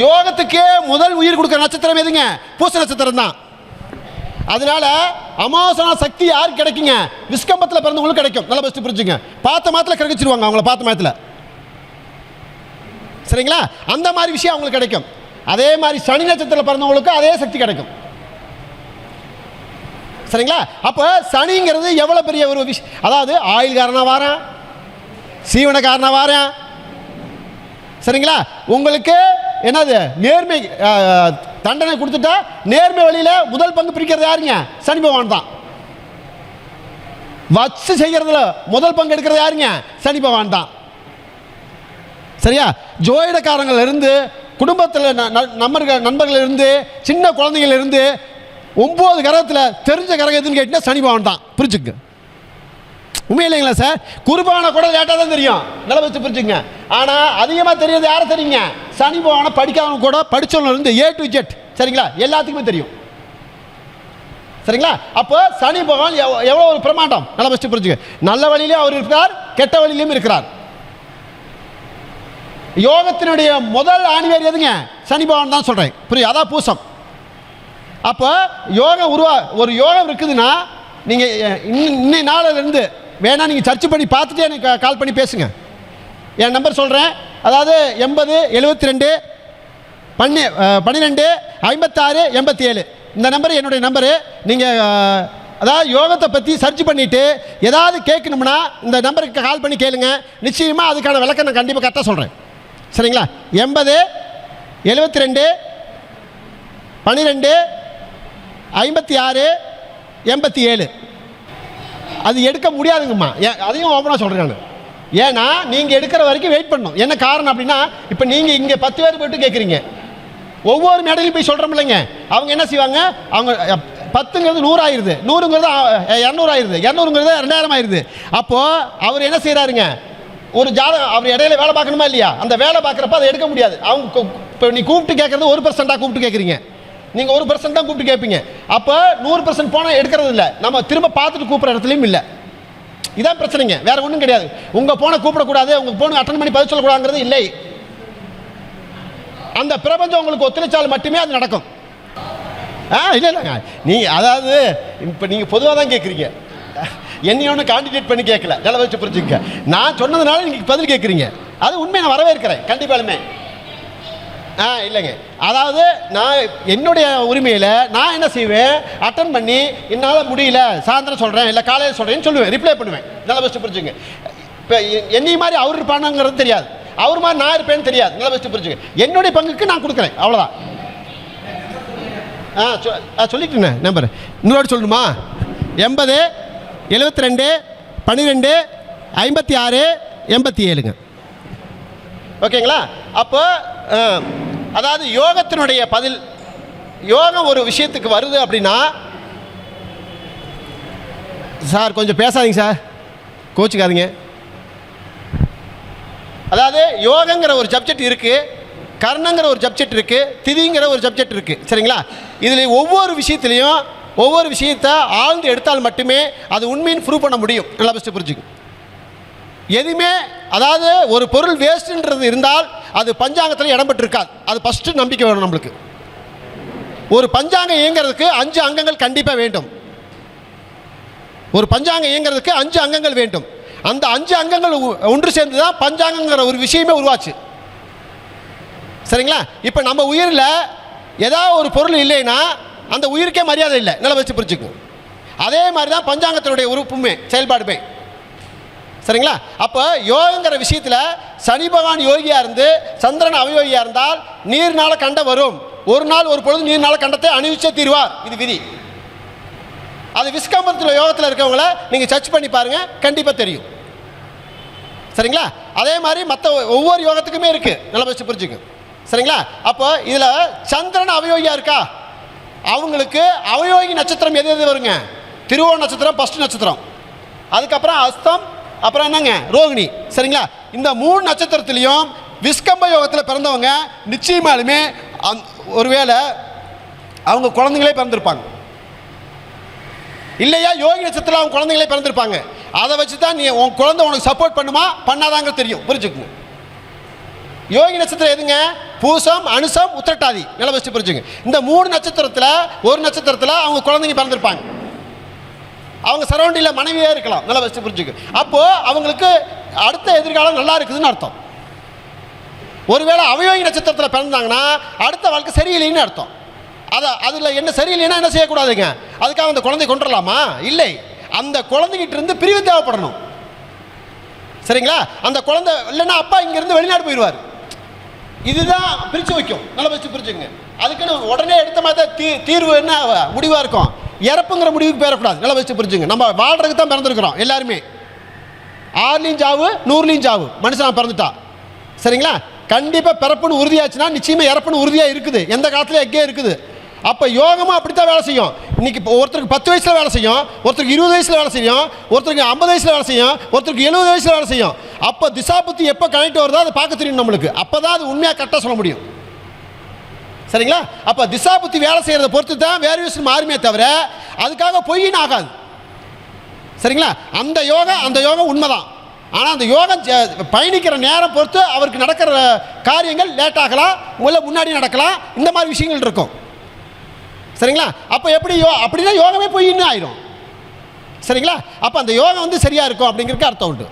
யோகத்துக்கே முதல் உயிர் கொடுக்கிற நட்சத்திரம் எதுங்க? பூச நட்சத்திரம் தான். அதனால அமாவாசை சக்தி யாருக்கு கிடைக்குங்க? விஸ்கம்பத்தில் பிறந்தவங்களுக்கு கிடைக்கும். நல்ல பெஸ்ட் புரிஞ்சுங்க. பார்த்த மாதத்தில் கிடைச்சிருவாங்க அவங்கள, பார்த்த மாதத்தில். சரிங்களா? அந்த மாதிரி விஷயம் அவங்களுக்கு கிடைக்கும். அதே மாதிரி சனி நட்சத்திரத்தில் பிறந்தவங்களுக்கு அதே சக்தி கிடைக்கும். சரிங்களா? அப்போ சனிங்கிறது எவ்வளோ பெரிய ஒரு விஷயம். அதாவது ஆயுள்காரனாக வாரேன், சீவனக்காரனாக வாரேன். சரிங்களா? உங்களுக்கு என்னது நேர்மை தண்டனை கொடுத்துட்டா நேர்மை வழியில் முதல் பங்கு பிரிக்கிறது யாருங்க? சனி பகவான் தான். வச்சு செய்கிறதுல முதல் பங்கு எடுக்கிறது யாருங்க? சனி பகவான் தான். சரியா? ஜோதிடக்காரங்கள் இருந்து, குடும்பத்தில் நண்பர்கள் இருந்து, சின்ன குழந்தைகள் இருந்து 9 கிரகத்தில் தெரிஞ்ச கிரகம் எதுன்னு கேட்டீங்கன்னா சனி பகவான் தான். புரிஞ்சுங்க. உண்மை இல்லைங்களா சார்? குருபானை கூட லேட்டாக தான் தெரியும். நல்லா வச்சு புரிஞ்சுங்க. ஆனால் அதிகமாக தெரியாது யாரை தெரியுங்க? சனி பகவானை படிக்காதவங்க கூட படித்தவங்க இருந்து A to Z. சரிங்களா? எல்லாத்துக்குமே தெரியும். சரிங்களா? அப்போ சனி பகவான் எவ்வளோ ஒரு பிரமாண்டம். நல்லா வச்சு புரிஞ்சுங்க. நல்ல வழியிலையும் அவர் இருக்கிறார், கெட்ட வழியிலையும் இருக்கிறார். யோகத்தினுடைய முதல் ஆணிவேர் எதுங்க? சனி பகவான் தான் சொல்கிறேன். புரியுது? அதான் பூசம். அப்போ யோகம் ஒரு யோகம் இருக்குதுன்னா நீங்கள் இன்னை நாளிலிருந்து வேணா நீங்கள் சர்ச் பண்ணி பார்த்துட்டு எனக்கு கால் பண்ணி பேசுங்க. என் நம்பர் சொல்கிறேன். அதாவது 80 72 12 56 87. இந்த நம்பர் என்னுடைய நம்பரு. நீங்கள் அதாவது யோகத்தை பற்றி சர்ச் பண்ணிவிட்டு ஏதாவது கேட்கணும்னா இந்த நம்பருக்கு கால் பண்ணி கேளுங்க. நிச்சயமாக அதுக்கான விளக்கம் நான் கண்டிப்பாக கரெக்டாக சொல்கிறேன். சரிங்களா? 80 72 12 56 87. அது எடுக்க முடியாதுங்கம்மா. அதையும் ஓப்பனாக சொல்கிறேன் நான். ஏன்னா நீங்கள் எடுக்கிற வரைக்கும் வெயிட் பண்ணணும். என்ன காரணம் அப்படின்னா, இப்போ நீங்கள் இங்கே 10 பேர் போய்ட்டு கேட்குறீங்க, ஒவ்வொரு மேடையிலும் போய் சொல்கிறோம் இல்லைங்க. அவங்க என்ன செய்வாங்க, அவங்க 10ங்கிறது 100 ஆயிடுது, 100ங்கிறது 200 ஆயிடுது, 200ங்கிறது 2000 ஆயிடுது. அப்போது அவர் என்ன செய்கிறாருங்க, ஒரு ஜாதகம் அவர் இடையில வேலை பார்க்கணுமா இல்லையா, அந்த வேலை பார்க்குறப்ப அதை எடுக்க முடியாது. அவங்க இப்போ நீ கூப்பிட்டு கேட்குறது 1% கூப்பிட்டு கேட்குறீங்க, நீங்கள் 1% தான் கூப்பிட்டு கேட்பீங்க. அப்போ 100% போனால் எடுக்கிறது இல்லை, நம்ம திரும்ப பார்த்துட்டு கூப்பிட்ற இடத்துலையும் இல்லை. இதான் பிரச்சனைங்க, வேற ஒன்றும் கிடையாது. உங்கள் போனை கூப்பிடக்கூடாது, உங்கள் போனை அட்டன் பண்ணி பதில் சொல்லக்கூடாதுங்கிறது இல்லை. அந்த பிரபஞ்சம் உங்களுக்கு ஒத்துழைச்சால் மட்டுமே அது நடக்கும். இல்லை இல்லைங்க, நீங்கள் அதாவது இப்போ நீங்கள் பொதுவாக தான் கேட்குறீங்க, என்னைய ஒன்று காண்டிடேட் பண்ணி கேட்கல, நல்லா வச்சு புரிஞ்சுக்க. நான் சொன்னதுனால நீங்கள் பதில் கேட்குறீங்க, அது உண்மையை நான் வரவேற்கிறேன் கண்டிப்பாலுமே. இல்லைங்க, அதாவது நான் என்னுடைய உரிமையில் நான் என்ன செய்வேன், அட்டன் பண்ணி என்னால் முடியல சாயந்தரம் சொல்கிறேன் இல்லை காலையில் சொல்கிறேன்னு சொல்லுவேன், ரிப்ளை பண்ணுவேன். நல்லா வச்சு புரிஞ்சுங்க. இப்போ என்னைய மாதிரி அவர் இருப்பானுங்கிறது தெரியாது, அவர் மாதிரி நான் இருப்பேன்னு தெரியாது. நல்லா வச்சு புரிஞ்சுங்க. என்னுடைய பங்குக்கு நான் கொடுக்குறேன், அவ்வளோதான். சொல்லிட்டுண்ணே நம்பர் இன்னொரு சொல்லணுமா? 80 72 12 56 87ங்க. ஓகேங்களா? அப்போ அதாவது யோகத்தினுடைய பதில், யோகம் ஒரு விஷயத்துக்கு வருது அப்படின்னா, சார் கொஞ்சம் பேசாதீங்க சார், கோச்சுக்காதீங்க. அதாவது யோகங்கிற ஒரு சப்ஜெக்ட் இருக்குது, கர்ணங்கிற ஒரு சப்ஜெக்ட் இருக்குது, திதிங்கிற ஒரு சப்ஜெக்ட் இருக்குது. சரிங்களா? இதில் ஒவ்வொரு விஷயத்துலையும் ஒவ்வொரு விஷயத்தை ஆழ்ந்து எடுத்தால் மட்டுமே அது உண்மைன்னு ப்ரூவ் பண்ண முடியும். நல்லா ஃபஸ்ட்டு புரிஞ்சுக்கும். எதுவுமே அதாவது ஒரு பொருள் வேஸ்ட்டுன்றது இருந்தால் அது பஞ்சாங்கத்தில் இடம்பெற்றிருக்காது. அது ஃபஸ்ட்டு நம்பிக்கை வேணும் நம்மளுக்கு. ஒரு பஞ்சாங்கம் இயங்கிறதுக்கு 5 அங்கங்கள் கண்டிப்பாக வேண்டும். ஒரு பஞ்சாங்கம் இயங்கிறதுக்கு 5 அங்கங்கள் வேண்டும். அந்த 5 அங்கங்கள் ஒன்று சேர்ந்து தான் பஞ்சாங்கங்கிற ஒரு விஷயமே உருவாச்சு. சரிங்களா? இப்போ நம்ம உயிரில் ஏதாவது ஒரு பொருள் இல்லைன்னா அந்த உயிருக்கே மரியாதை இல்லை. நல்லா வச்சு புரிஞ்சுக்கும். அதே மாதிரி தான் பஞ்சாங்கத்தினுடைய உறுப்புமே செயல்பாடுமே. சரிங்களா? அப்போ யோகங்கிற விஷயத்தில் சனி பகவான் யோகியாக இருந்து சந்திரன் அவயோகியாக இருந்தால் நீர்னால கண்டம் வரும். ஒரு நாள் ஒரு பொழுது நீர்னால கண்டத்தை அணிவிச்சே தீர்வார். இது விதி. அது விஸ்கம்பத்தில் யோகத்தில் இருக்கவங்கள நீங்கள் சர்ச் பண்ணி பாருங்கள், கண்டிப்பாக தெரியும். சரிங்களா? அதே மாதிரி மற்ற ஒவ்வொரு யோகத்துக்குமே இருக்குது. நல்லா வச்சு புரிஞ்சுக்கு. சரிங்களா? அப்போ இதில் சந்திரன் அவயோகியாக இருக்கா, அவங்களுக்கு அவயோகி நட்சத்திரம் எது எது வருங்க? திருவோண நட்சத்திரம் ஃபஸ்ட்டு நட்சத்திரம், அதுக்கப்புறம் அஸ்தம், அப்புறம் என்னங்க ரோகிணி. சரிங்களா? இந்த 3 நட்சத்திரத்துலேயும் விஸ்கம்ப யோகத்தில் பிறந்தவங்க நிச்சயமாலுமே ஒருவேளை அவங்க குழந்தைங்களே பிறந்திருப்பாங்க, இல்லையா யோகி நட்சத்திரத்தில் அவங்க குழந்தைங்களே பிறந்திருப்பாங்க. அதை வச்சு தான் நீ உன் குழந்தை உனக்கு சப்போர்ட் பண்ணுமா பண்ணாதாங்க தெரியும். புரிஞ்சுக்குங்க. யோகி நட்சத்திரம் எதுங்க? பூசம், அனுசம், உத்திரட்டாதி. நல்லா வச்சு புரிஞ்சுங்க. இந்த 3 நட்சத்திரத்தில் ஒரு நட்சத்திரத்தில் அவங்க குழந்தைங்க பிறந்திருப்பாங்க. அவங்க சரௌண்டிங்கில் மனைவியாக இருக்கலாம். நல்லா வச்சு புரிஞ்சுக்கு. அப்போது அவங்களுக்கு அடுத்த எதிர்காலம் நல்லா இருக்குதுன்னு அர்த்தம். ஒருவேளை அவயோகி நட்சத்திரத்தில் பிறந்தாங்கன்னா அடுத்த வாழ்க்கை சரியில்லைன்னு அர்த்தம். அதில் என்ன சரியில்லைன்னா என்ன செய்யக்கூடாதுங்க? அதுக்காக அந்த குழந்தை கொண்டுடலாமா? இல்லை. அந்த குழந்தைகிட்ட இருந்து பிரிவு தேவைப்படணும். சரிங்களா? அந்த குழந்தை இல்லைன்னா அப்பா இங்கேருந்து வெளிநாடு போயிடுவார். இதுதான் பிரித்து வைக்கும். நல்லா வச்சு புரிஞ்சுங்க. அதுக்குன்னு உடனே எடுத்த மாதிரி தான் தீர்வு என்ன முடிவாக இருக்கும். இறப்புங்கிற முடிவுக்கு பேரக்கூடாது. நல்லா வச்சு புரிஞ்சுங்க. நம்ம வாழ்றதுக்கு தான் பிறந்திருக்கிறோம் எல்லாருமே. 6லையும் சாவு 100லையும் சாவு மனுஷன் பிறந்துட்டா. சரிங்களா? கண்டிப்பாக பிறப்புன்னு உறுதியாச்சுன்னா நிச்சயமாக இறப்புன்னு உறுதியாக இருக்குது. எந்த காலத்துலையும் எங்கே இருக்குது. அப்போ யோகமாக அப்படித்தான் வேலை செய்யும். இன்றைக்கி இப்போ ஒருத்தருக்கு 10 வயசில் வேலை செய்யும், ஒருத்தருக்கு 20 வயசில் வேலை செய்யும், ஒருத்தருக்கு 50 வயசில் வேலை செய்யும், ஒருத்தருக்கு 70 வயசில் வேலை செய்யும். அப்போ திசாபுத்தி எப்போ கனெக்ட் வருதோ அதை பார்க்க தெரியும் நம்மளுக்கு. அப்போ தான் அது உண்மையாக கரெக்டாக சொல்ல முடியும். சரிங்களா? அப்போ திசாபுத்தி வேலை செய்கிறத பொறுத்து தான் வேரியேஷன் மாறுமே தவிர அதுக்காக பொய்ன்னு ஆகாது. சரிங்களா? அந்த யோகம் உண்மைதான். ஆனால் அந்த யோகம் பயணிக்கிற நேரம் பொறுத்து அவருக்கு நடக்கிற காரியங்கள் லேட் ஆகலாம், முன்னாடி நடக்கலாம். இந்த மாதிரி விஷயங்கள் இருக்கும். சரிங்களா? அப்போ எப்படி அப்படின்னா யோகமே பொய்ன்னு ஆயிடும். சரிங்களா? அப்போ அந்த யோகம் வந்து சரியாக இருக்கும் அப்படிங்கிறதுக்கு அர்த்தம் உண்டு.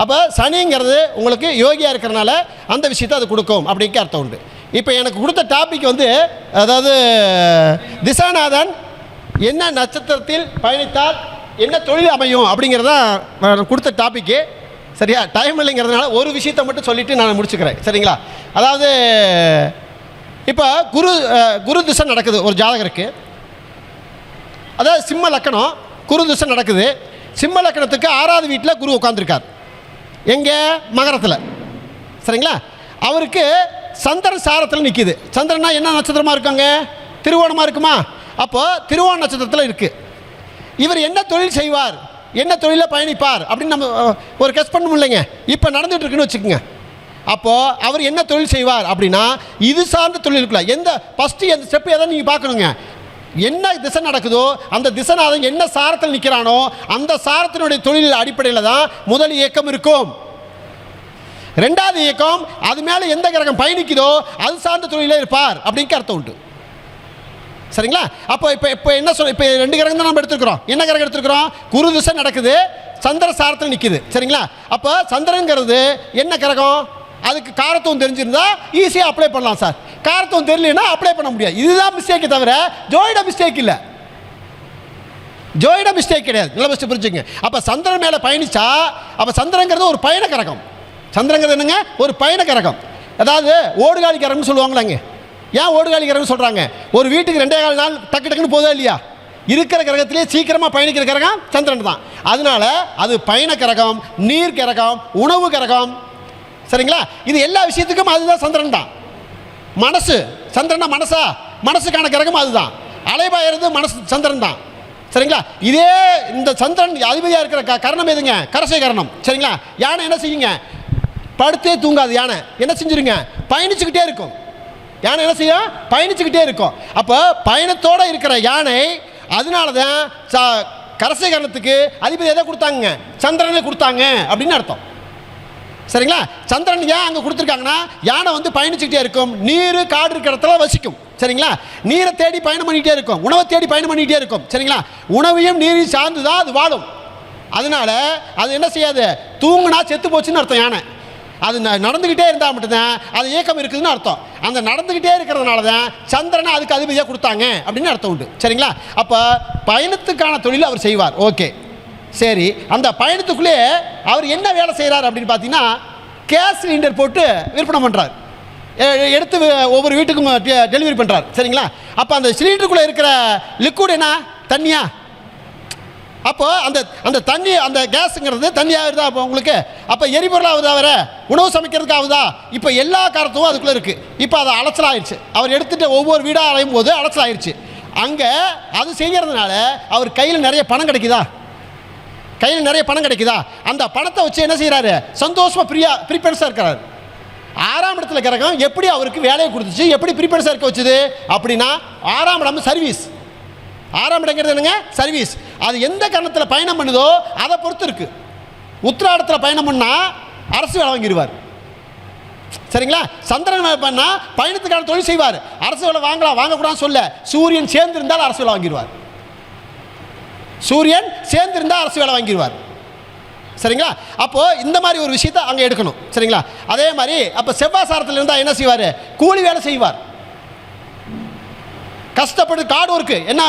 அப்போ சனிங்கிறது உங்களுக்கு யோகியாக இருக்கிறனால அந்த விஷயத்தை அது கொடுக்கும் அப்படிங்கிற அர்த்தம் உண்டு. இப்போ எனக்கு கொடுத்த டாபிக் வந்து, அதாவது திசாநாதன் என்ன நட்சத்திரத்தில் பயணித்தால் என்ன தொழில் அமையும் அப்படிங்கிறதான் கொடுத்த டாப்பிக்கு. சரியா? டைம் இல்லைங்கிறதுனால ஒரு விஷயத்தை மட்டும் சொல்லிவிட்டு நான் முடிச்சுக்கிறேன். சரிங்களா? அதாவது இப்போ குரு திசை நடக்குது ஒரு ஜாதகருக்கு. அதாவது சிம்ம லக்கணம், குரு திசை நடக்குது. சிம்ம லக்கணத்துக்கு 6வது வீட்டில் குரு உட்காந்துருக்கார். எங்கே? மகரத்தில். சரிங்களா? அவருக்கு சந்திரன் சாரத்தில் நிற்கிது. சந்திரனா என்ன நட்சத்திரமாக இருக்காங்க? திருவோணமாக இருக்குமா? அப்போது திருவோண நட்சத்திரத்தில் இருக்குது. இவர் என்ன தொழில் செய்வார், என்ன தொழிலில் பயணிப்பார் அப்படின்னு நம்ம ஒரு கெஸ் பண்ண முடியலைங்க. இப்போ நடந்துகிட்டு இருக்குன்னு வச்சுக்கோங்க. அப்போது அவர் என்ன தொழில் செய்வார் அப்படின்னா இது சார்ந்த தொழில் இருக்குல்ல, எந்த ஃபஸ்ட்டு எந்த ஸ்டெப்பு எதை நீங்கள் பார்க்கணுங்க. என்ன திசை நடக்குதோ அந்த திசைநாதன் என்ன சாரத்தில் நிற்கிறானோ அந்த சாரத்தினுடைய தொழில் அடிப்படையில் தான் முதல் இயக்கம் இருக்கும். 2வது இயக்கம் அது மேலே எந்த கிரகம் பயணிக்குதோ அது சார்ந்த தொழிலே இருப்பார் அப்படிங்கிற அர்த்தம் உண்டு. சரிங்களா? அப்போ இப்போ என்ன சொல்ல, இப்போ 2 கிரகம் தான் நம்ம எடுத்துக்கிறோம். என்ன கிரகம் எடுத்துக்கிறோம்? குரு திசை நடக்குது, சந்திர சாரத்தில் நிற்குது. சரிங்களா? அப்போ சந்திரங்கிறது என்ன கிரகம்? அதுக்கு காரத்துவம் தெரிஞ்சிருந்தா ஈஸியாக அப்ளை பண்ணலாம் சார். காரத்துவம் தெரியலன்னா அப்ளை பண்ண முடியாது. இதுதான் மிஸ்டேக்கு தவிர ஜோயிட மிஸ்டேக் இல்லை. ஜோயிட மிஸ்டேக் கிடையாது. நல்ல ஃபஸ்ட்டு புரிஞ்சுங்க. அப்போ சந்திரன் மேலே பயணிச்சா, அப்போ சந்திரங்கிறது ஒரு பயண கிரகம். சந்திரங்கிறது என்னங்க? ஒரு பயண கிரகம். அதாவது ஓடுகாலி கிரகம்னு சொல்லுவாங்களாங்க. ஏன் ஓடுகாலி கிரகம்னு சொல்கிறாங்க? ஒரு வீட்டுக்கு 2.25 நாள் டக்கு டக்குன்னு போதா இல்லையா? இருக்கிற கிரகத்திலே சீக்கிரமாக பயணிக்கிற கிரகம் சந்திரன் தான். அதனால அது பயண கிரகம், நீர் கிரகம், உணவு கிரகம். சரிங்களா? இது எல்லா விஷயத்துக்கும் அதுதான் சந்திரன் தான். மனசு, சந்திரனா மனசா? மனசுக்கான கிரகம் அதுதான். அலைபாயிறது மனசு, சந்திரன் தான். சரிங்களா? இதே இந்த சந்திரன் அதிபதியாக இருக்கிற கரணம் எதுங்க? கரசை கரணம். சரிங்களா? யானை என்ன செய்யுங்க? படுத்தே தூங்காது. யானை என்ன செஞ்சுருங்க? பயணிச்சுக்கிட்டே இருக்கும். யானை என்ன செய்யும்? பயணிச்சுக்கிட்டே இருக்கும். அப்போ பயணத்தோடு இருக்கிற யானை, அதனால தான் கரசை கரணத்துக்கு அதிபதி எதை கொடுத்தாங்க? சந்திரனை கொடுத்தாங்க அப்படின்னு அர்த்தம். சரிங்களா? சந்திரன் ஏன் அங்கே கொடுத்துருக்காங்கன்னா யானை வந்து பயணிச்சுக்கிட்டே இருக்கும். நீர் காடு இருக்கிற இடத்துல வசிக்கும். சரிங்களா? நீரை தேடி பயணம் பண்ணிக்கிட்டே இருக்கும், உணவை தேடி பயணம் பண்ணிக்கிட்டே இருக்கும். சரிங்களா? உணவையும் நீரையும் சார்ந்து தான் அது வாழும். அதனால அது என்ன செய்யாது? தூங்குனா செத்து போச்சுன்னு அர்த்தம். யானை அது நடந்துக்கிட்டே இருந்தால் மட்டும்தான் அது இயக்கம் இருக்குதுன்னு அர்த்தம். அந்த நடந்துக்கிட்டே இருக்கிறதுனால தான் சந்திரனை அதுக்கு அதிபதியாக கொடுத்தாங்க அப்படின்னு அர்த்தம் உண்டு. சரிங்களா? அப்போ பயணத்துக்கான தொழில் அவர் செய்வார். ஓகே, சரி. அந்த பயணத்துக்குள்ளே அவர் என்ன வேலை செய்கிறார் அப்படின்னு பார்த்தீங்கன்னா, கேஸ் சிலிண்டர் போட்டு விற்பனை பண்ணுறார். எடுத்து ஒவ்வொரு வீட்டுக்கும் டெலிவரி பண்ணுறார். சரிங்களா? அப்போ அந்த சிலிண்டருக்குள்ளே இருக்கிற லிக்விட் என்ன? தண்ணியா? அப்போ அந்த தண்ணி, அந்த கேஸுங்கிறது தண்ணி ஆகுதா? அப்போ உங்களுக்கு அப்போ எரிபொருள் ஆகுதா? வேறு உணவு சமைக்கிறதுக்கு ஆகுதா? இப்போ எல்லா காரத்தும் அதுக்குள்ளே இருக்குது. இப்போ அது அலைச்சலாகிடுச்சு. அவர் எடுத்துகிட்டு ஒவ்வொரு வீடாக அலையும் போது அலைச்சலாகிடுச்சு. அங்கே அது செய்கிறதுனால அவர் கையில் நிறைய பணம் கிடைக்குதா? கையில் நிறைய பணம் கிடைக்குதா? அந்த பணத்தை வச்சு என்ன செய்கிறாரு? சந்தோஷமாக ப்ரிப்பேர்ஸாக இருக்கிறார். 6ஆம் இடத்துல கிரகம் எப்படி அவருக்கு வேலையை கொடுத்துச்சு, எப்படி ப்ரிப்பேர்ஸாக இருக்க வச்சுது அப்படின்னா, 6ஆம் இடம் சர்வீஸ். 6ஆம் இடங்கிறது என்னங்க? சர்வீஸ். அது எந்த கரணத்தில் பயணம் பண்ணுதோ அதை பொறுத்து இருக்கு. உத்திராடத்தில் பயணம் பண்ணால் அரசு வேலை வாங்கிடுவார். சரிங்களா? சந்திரன் பண்ணால் பயணத்துக்கான தொழில் செய்வார். அரசு வேலை வாங்கலாம், வாங்கக்கூடாதுன்னு சொல்ல. சூரியன் சேர்ந்திருந்தால் அரசு வேலை வாங்கிடுவார். சூரியன் சேர்ந்திருந்தால் அரசு வேலை வாங்கிடுவார். சரிங்களா? அப்போது இந்த மாதிரி ஒரு விஷயத்தை அங்கே எடுக்கணும். சரிங்களா? அதே மாதிரி அப்போ செவ்வாய் சாரத்தில் இருந்தால் என்ன செய்வார்? கூலி வேலை செய்வார். கஷ்டப்பட்டு காடு ஒர்க்கு, என்ன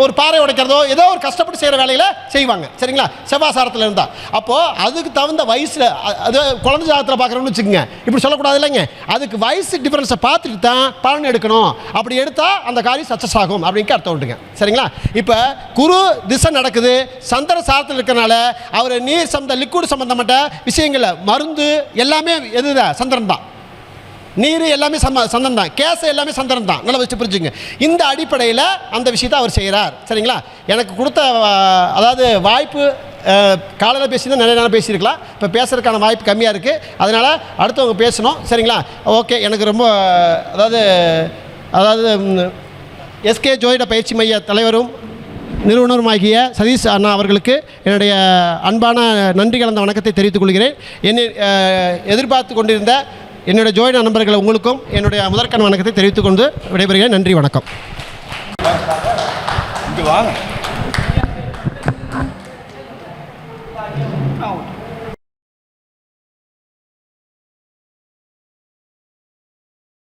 ஒரு பாறை உடைக்கிறதோ ஏதோ ஒரு கஷ்டப்பட்டு செய்கிற வேலையில் செய்வாங்க. சரிங்களா? செவ்வாசாரத்தில் இருந்தால். அப்போது அதுக்கு தகுந்த வயசில், அது குழந்தை ஜாதகத்தில் பார்க்குறோன்னு வச்சுக்கோங்க. இப்படி சொல்லக்கூடாது இல்லைங்க. அதுக்கு வயசு டிஃப்ரென்ஸை பார்த்துட்டு தான் பலன் எடுக்கணும். அப்படி எடுத்தால் அந்த காரியம் சக்ஸஸ் ஆகும் அப்படின்ட்டு அர்த்தம் உண்டுங்க. சரிங்களா? இப்போ குரு திசை நடக்குது, சந்திர சாரத்தில் இருக்கிறனால அவர் நீர் சம்பந்த லிக்விட் சம்பந்தப்பட்ட விஷயங்களில் மருந்து எல்லாமே எதுதான்? சந்திரன் தான். நீர் எல்லாமே சந்திரன் தான். கேஸ் எல்லாமே சந்திரன் தான். நல்லா வச்சு புரிஞ்சுங்க. இந்த அடிப்படையில் அந்த விஷயத்தை அவர் செய்கிறார். சரிங்களா? எனக்கு கொடுத்த அதாவது வாய்ப்பு, காலையில் பேசினா நிறைய நேரம் பேசியிருக்கலாம். இப்போ பேசுகிறதுக்கான வாய்ப்பு கம்மியாக இருக்குது. அதனால் அடுத்தவங்க பேசணும். சரிங்களா? ஓகே. எனக்கு ரொம்ப அதாவது எஸ்கே ஜோதிட பயிற்சி மைய தலைவரும் நிறுவனருமாகிய சதீஷ் அண்ணா அவர்களுக்கு என்னுடைய அன்பான நன்றி கலந்த வணக்கத்தை தெரிவித்துக் கொள்கிறேன். என்னை எதிர்பார்த்து கொண்டிருந்த என்னுடைய ஜோதிட நண்பர்கள் உங்களுக்கும் என்னுடைய முதற்கண் வணக்கத்தை தெரிவித்துக் கொண்டு விடைபெறுகிறேன். நன்றி, வணக்கம்.